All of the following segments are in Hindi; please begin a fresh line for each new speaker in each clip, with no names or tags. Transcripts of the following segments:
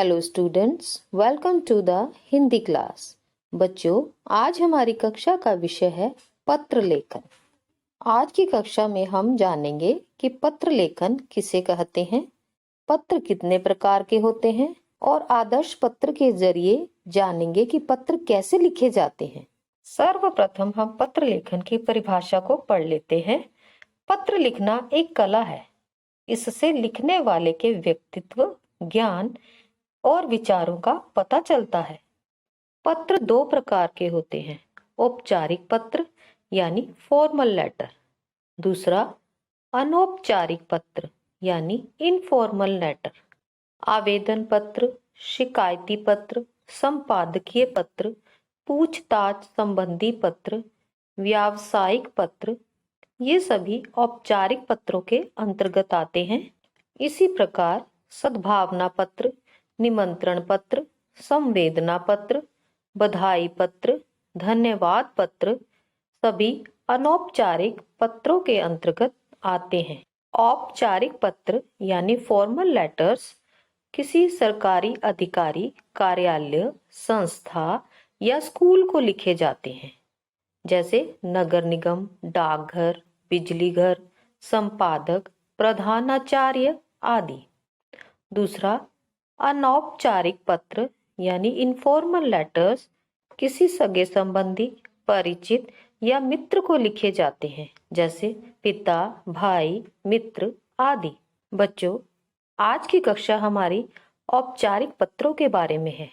Hello students, welcome to the Hindi class. बच्चों, आज हमारी कक्षा का विषय है पत्र लेखन। आज की कक्षा में हम जानेंगे कि पत्र लेखन किसे कहते हैं, पत्र कितने प्रकार के होते हैं और आदर्श पत्र के जरिए जानेंगे कि पत्र कैसे लिखे जाते हैं। सर्वप्रथम हम पत्र लेखन की परिभाषा को पढ़ लेते हैं। पत्र लिखना एक कला है। इससे लिखने वाले के व्यक्तित्व, ज्ञान और विचारों का पता चलता है। पत्र दो प्रकार के होते हैं, औपचारिक पत्र यानी फॉर्मल लेटर, दूसरा अनौपचारिक पत्र यानी इनफॉर्मल लेटर। आवेदन पत्र, शिकायती पत्र, संपादकीय पत्र, पूछताछ संबंधी पत्र, व्यावसायिक पत्र, ये सभी औपचारिक पत्रों के अंतर्गत आते हैं। इसी प्रकार सद्भावना पत्र, निमंत्रण पत्र, संवेदना पत्र, बधाई पत्र, धन्यवाद पत्र सभी अनौपचारिक पत्रों के अंतर्गत आते हैं। औपचारिक पत्र यानी फॉर्मल लेटर्स किसी सरकारी अधिकारी, कार्यालय, संस्था या स्कूल को लिखे जाते हैं, जैसे नगर निगम, डाकघर, बिजली घर, संपादक, प्रधानाचार्य आदि। दूसरा अनौपचारिक पत्र यानी इनफॉर्मल लेटर्स किसी सगे संबंधी, परिचित या मित्र को लिखे जाते हैं, जैसे पिता, भाई, मित्र आदि। बच्चों, आज की कक्षा हमारी औपचारिक पत्रों के बारे में है।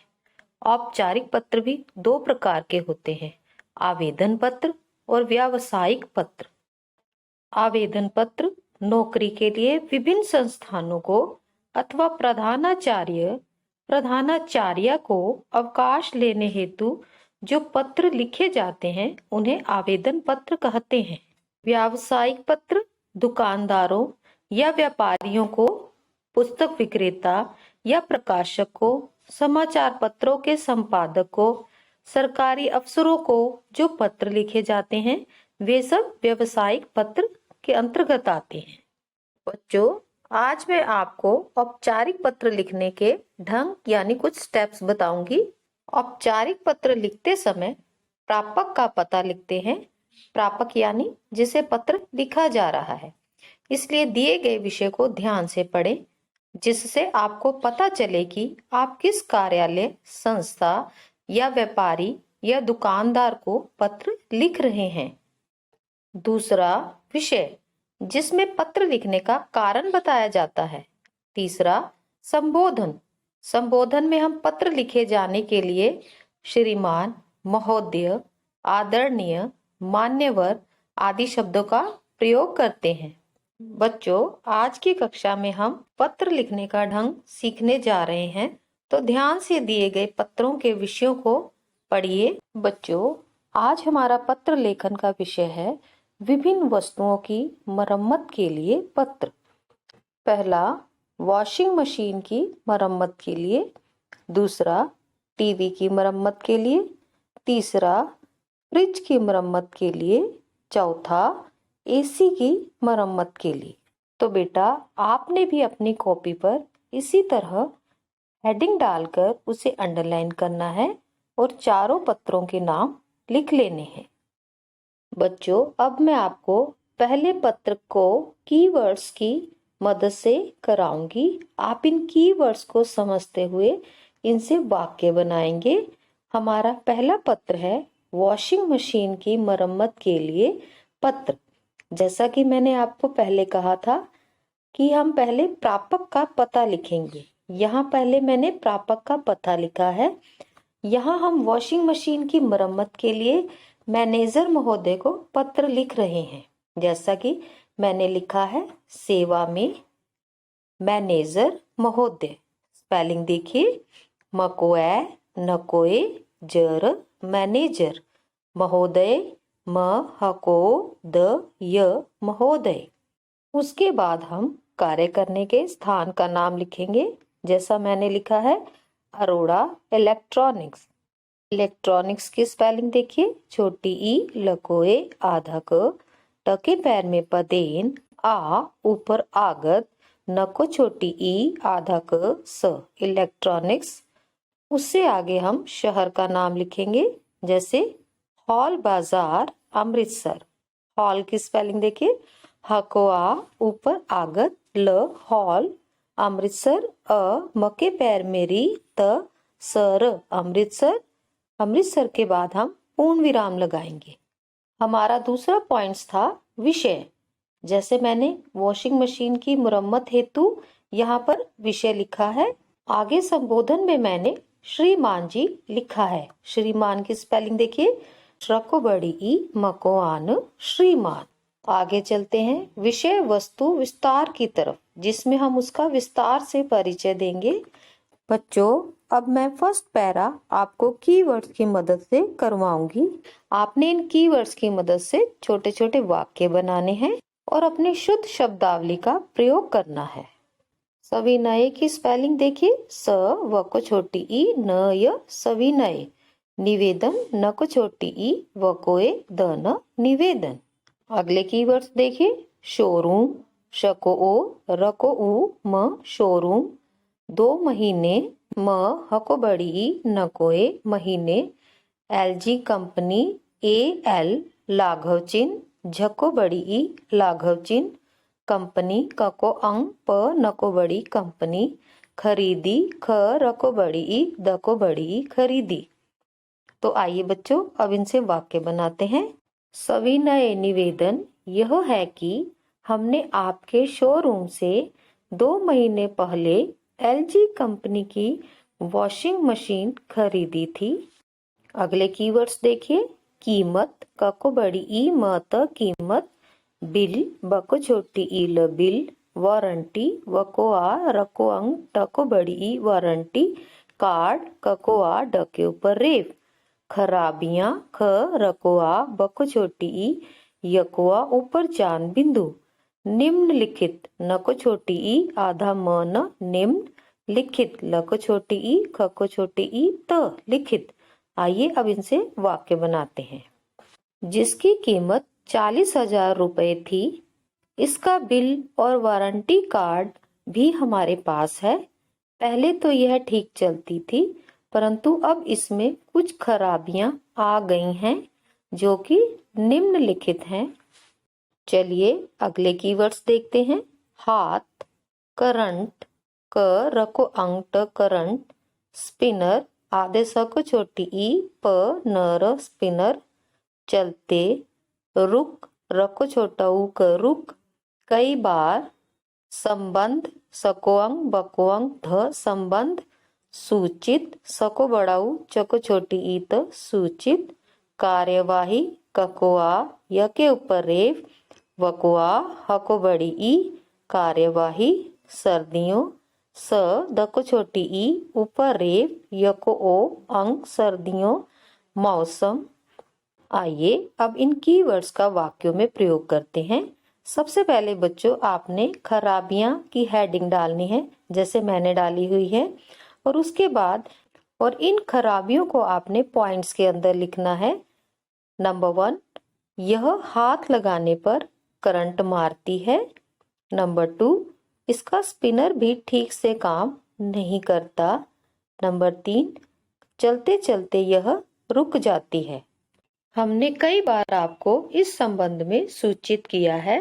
औपचारिक पत्र भी दो प्रकार के होते हैं, आवेदन पत्र और व्यावसायिक पत्र। आवेदन पत्र नौकरी के लिए विभिन्न संस्थानों को अथवा प्रधानाचार्य को अवकाश लेने हेतु जो पत्र लिखे जाते हैं उन्हें आवेदन पत्र कहते हैं। व्यावसायिक पत्र दुकानदारों या व्यापारियों को, पुस्तक विक्रेता या प्रकाशक को, समाचार पत्रों के संपादक को, सरकारी अफसरों को जो पत्र लिखे जाते हैं वे सब व्यावसायिक पत्र के अंतर्गत आते हैं। बच्चों, आज मैं आपको औपचारिक पत्र लिखने के ढंग यानी कुछ स्टेप्स बताऊंगी। औपचारिक पत्र लिखते समय प्रापक का पता लिखते हैं। प्रापक यानी जिसे पत्र लिखा जा रहा है, इसलिए दिए गए विषय को ध्यान से पढ़ें, जिससे आपको पता चले कि आप किस कार्यालय, संस्था या व्यापारी या दुकानदार को पत्र लिख रहे हैं। दूसरा विषय, जिसमें पत्र लिखने का कारण बताया जाता है। तीसरा संबोधन, संबोधन में हम पत्र लिखे जाने के लिए श्रीमान, महोदय, आदरणीय, मान्यवर आदि शब्दों का प्रयोग करते हैं। बच्चों, आज की कक्षा में हम पत्र लिखने का ढंग सीखने जा रहे हैं, तो ध्यान से दिए गए पत्रों के विषयों को पढ़िए। बच्चों, आज हमारा पत्र लेखन का विषय है विभिन्न वस्तुओं की मरम्मत के लिए पत्र। पहला, वॉशिंग मशीन की मरम्मत के लिए। दूसरा, टीवी की मरम्मत के लिए। तीसरा, फ्रिज की मरम्मत के लिए। चौथा, एसी की मरम्मत के लिए। तो बेटा, आपने भी अपनी कॉपी पर इसी तरह हेडिंग डालकर उसे अंडरलाइन करना है और चारों पत्रों के नाम लिख लेने हैं। बच्चों, अब मैं आपको पहले पत्र को कीवर्ड्स की मदद से कराऊंगी। आप इन कीवर्ड्स को समझते हुए इनसे वाक्य बनाएंगे। हमारा पहला पत्र है वॉशिंग मशीन की मरम्मत के लिए पत्र। जैसा कि मैंने आपको पहले कहा था कि हम पहले प्रापक का पता लिखेंगे। यहाँ पहले मैंने प्रापक का पता लिखा है। यहाँ हम वॉशिंग मशीन की मरम्मत के लिए मैनेजर महोदय को पत्र लिख रहे हैं। जैसा कि मैंने लिखा है सेवा में मैनेजर महोदय। स्पेलिंग देखिए, मकोए नकोए जर मैनेजर, महोदय म हको द य महोदय। उसके बाद हम कार्य करने के स्थान का नाम लिखेंगे। जैसा मैंने लिखा है अरोड़ा इलेक्ट्रॉनिक्स। इलेक्ट्रॉनिक्स की स्पेलिंग देखिए, छोटी ई, लकोए आधा क, ट के पैर में पदेन, आ ऊपर आगत, न को छोटी ई आधा क स इलेक्ट्रॉनिक्स। उससे आगे हम शहर का नाम लिखेंगे, जैसे हॉल बाजार अमृतसर। हॉल की स्पेलिंग देखिए, ह को आ ऊपर आगत ल हॉल, अमृतसर अ मके पैर मेरी त सर अमृतसर। अमृतसर के बाद हम पूर्ण विराम लगाएंगे। हमारा दूसरा पॉइंट्स था विषय। जैसे मैंने वॉशिंग मशीन की मुरम्मत हेतु यहाँ पर विषय लिखा है। आगे संबोधन में मैंने श्रीमान जी लिखा है। श्रीमान की स्पेलिंग देखिए, श्रको बड़ी ई मको आन श्रीमान। आगे चलते हैं विषय वस्तु विस्तार की तरफ, जिसमें हम उसका विस्तार से परिचय देंगे। बच्चों, अब मैं फर्स्ट पैरा आपको कीवर्ड्स की मदद से करवाऊंगी। आपने इन कीवर्ड्स की मदद से छोटे छोटे वाक्य बनाने हैं और अपनी शुद्ध शब्दावली का प्रयोग करना है। सविनय की स्पेलिंग देखिए, स व को छोटी ई न य सविनय। निवेदन न को छोटी ई व को ए द न निवेदन। अगले कीवर्ड्स देखिए, शोरूम श को ओ र को उ म शोरूम। 2 महीने म ह को बड़ी ई न को ए महीने। एलजी कंपनी ए एल लाघव चिन्ह झ को बड़ी ई लाघव चिन्ह कंपनी क को अंग प न को बड़ी कंपनी। खरीदी ख र को बड़ी ई द को बड़ी ई खरीदी। तो आइए बच्चों, अब इनसे वाक्य बनाते हैं। सविनय निवेदन यह है कि हमने आपके शोरूम से 2 महीने पहले एलजी कंपनी की वॉशिंग मशीन खरीदी थी। अगले कीवर्ड्स देखिए, कीमत क को बड़ी ई म त कीमत। बिल ब को छोटी ई ल बिल। वारंटी व को आ र को अंग ट को बड़ी ई वारंटी। कार्ड क को आ ड के ऊपर रेफ। खराबियां ख र को आ ब को छोटी ई य को आ ऊपर चांद बिंदु। निम्नलिखित न को छोटी ई आधा म न निम्न लिखित ल को छोटी ई ख को छोटी ई त लिखित। आइए अब इनसे वाक्य बनाते हैं। जिसकी कीमत 40,000 रुपए थी, इसका बिल और वारंटी कार्ड भी हमारे पास है। पहले तो यह ठीक चलती थी, परंतु अब इसमें कुछ खराबियां आ गई हैं, जो कि निम्नलिखित हैं। चलिए अगले कीवर्ड्स देखते हैं। हाथ करंट क र को अंग ट करंट। स्पिनर आधे स को छोटी ई प न र स्पिनर। चलते रुक र को छोटा ऊ क रुक। कई बार संबंध स को अंग ब को अंग ध संबंध। सूचित स को बड़ा ऊ च को छोटी ई त सूचित। कार्यवाही क को आ य के ऊपर रेफ व को आ ह को बड़ी ई कार्यवाही। सर्दियों स द को छोटी ई ऊपर रेफ य को ओ अंग सर्दियों मौसम। आइए अब इन कीवर्ड्स का वाक्यों में प्रयोग करते हैं। सबसे पहले बच्चों, आपने खराबियां की हेडिंग डालनी है, जैसे मैंने डाली हुई है। और उसके बाद इन खराबियों को आपने पॉइंट्स के अंदर लिखना है। नंबर 1, यह हाथ लगाने पर करंट मारती है। नंबर 2, इसका स्पिनर भी ठीक से काम नहीं करता। नंबर 3, चलते चलते यह रुक जाती है। हमने कई बार आपको इस संबंध में सूचित किया है,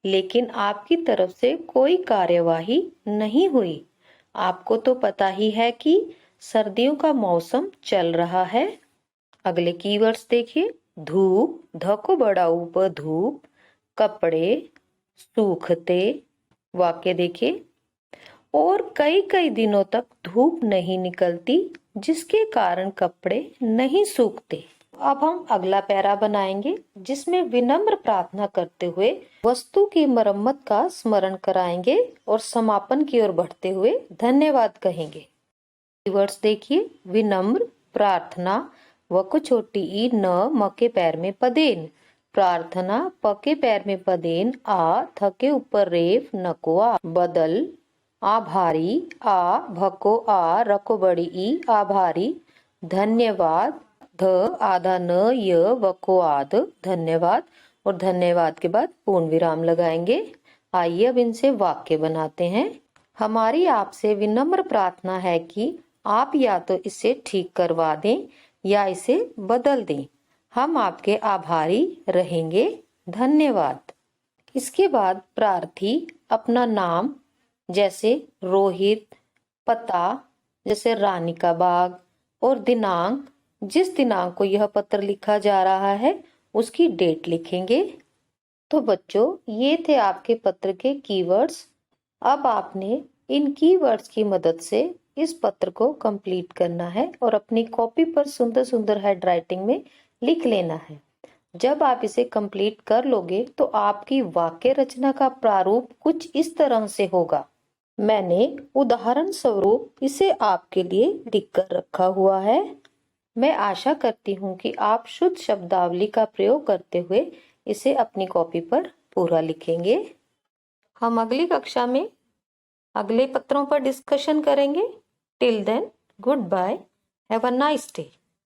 लेकिन आपकी तरफ से कोई कार्यवाही नहीं हुई। आपको तो पता ही है कि सर्दियों का मौसम चल रहा है। अगले कीवर्ड्स देखिए। धूप ध को बड़ा ऊपर धूप। कपड़े सूखते। वाक्य देखिए। और कई कई दिनों तक धूप नहीं निकलती, जिसके कारण कपड़े नहीं सूखते। अब हम अगला पैरा बनाएंगे, जिसमें विनम्र प्रार्थना करते हुए वस्तु की मरम्मत का स्मरण कराएंगे और समापन की ओर बढ़ते हुए धन्यवाद कहेंगे। कीवर्ड्स देखिए। विनम्र, प्रार्थना व को छोटी ई न म के पैर में पदेन। प्रार्थना प के पैर में पदेन आ थ के ऊपर रेफ न को आ। बदल आभारी आ भ को आ र को बड़ी ई आभारी। धन्यवाद ध आधा न य व को आद धन्यवाद। और धन्यवाद के बाद पूर्ण विराम लगाएंगे। आइए अब इनसे वाक्य बनाते हैं। हमारी आपसे विनम्र प्रार्थना है कि आप या तो इसे ठीक करवा दें या इसे बदल दें। हम आपके आभारी रहेंगे। धन्यवाद। इसके बाद प्रार्थी अपना नाम जैसे रोहित, पता जैसे रानी का बाग और दिनांक, जिस दिनांक को यह पत्र लिखा जा रहा है उसकी डेट लिखेंगे। तो बच्चों, ये थे आपके पत्र के कीवर्ड्स। अब आपने इन कीवर्ड्स की मदद से इस पत्र को कंप्लीट करना है और अपनी कॉपी पर सुंदर सुंदर हैंडराइटिंग में लिख लेना है। जब आप इसे कंप्लीट कर लोगे तो आपकी वाक्य रचना का प्रारूप कुछ इस तरह से होगा। मैंने उदाहरण स्वरूप इसे आपके लिए लिख कर रखा हुआ है। मैं आशा करती हूँ कि आप शुद्ध शब्दावली का प्रयोग करते हुए इसे अपनी कॉपी पर पूरा लिखेंगे। हम अगली कक्षा में अगले पत्रों पर डिस्कशन करेंगे। Till then, good bye, have a nice day.